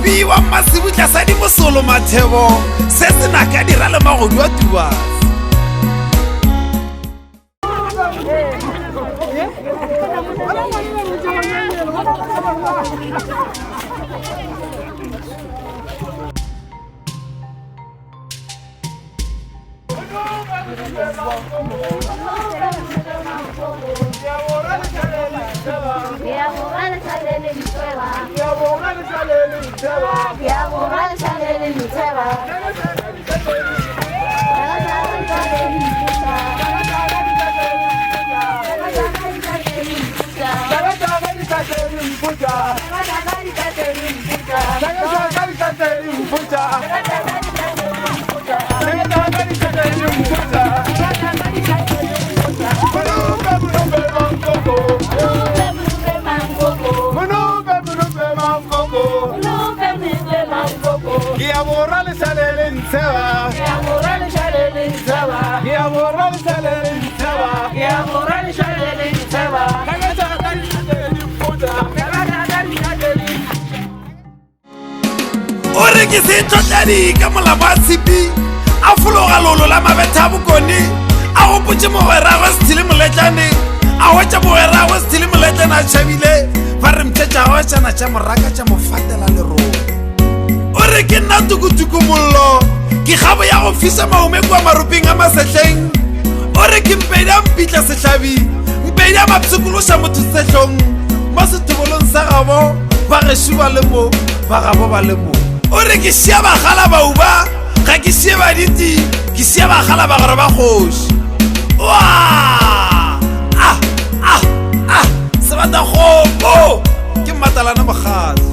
mopi wa Masibutla sa di Mosolo Mathebo se sena ka dira le magodu a Dubai. Ore ke se totadi ka molaba Tshipi a fologa lolo la mabetha bokone a go potse mogwera go Sithile Moletlane a hwetša mogwera go Sithile Moletlane a tšhabile ba re mtšetša go tšana tša moraka tša mofatela lerong. Ore ke nna tukutuku mollo ke kgabo ya go fisa maume kwa maropeng a masetleng. Ore ke mpedi a mpitla sehlabi mpedi a mapsokološa motho sehlong mo sethobolong sa gabo ba gešo ba le mo ba gabo ba le mo. Ore ke šia bagala bauba ga ke šie baditi ke šia bagala ba gore ba kgoši sebata kgomo ke matalana mogala.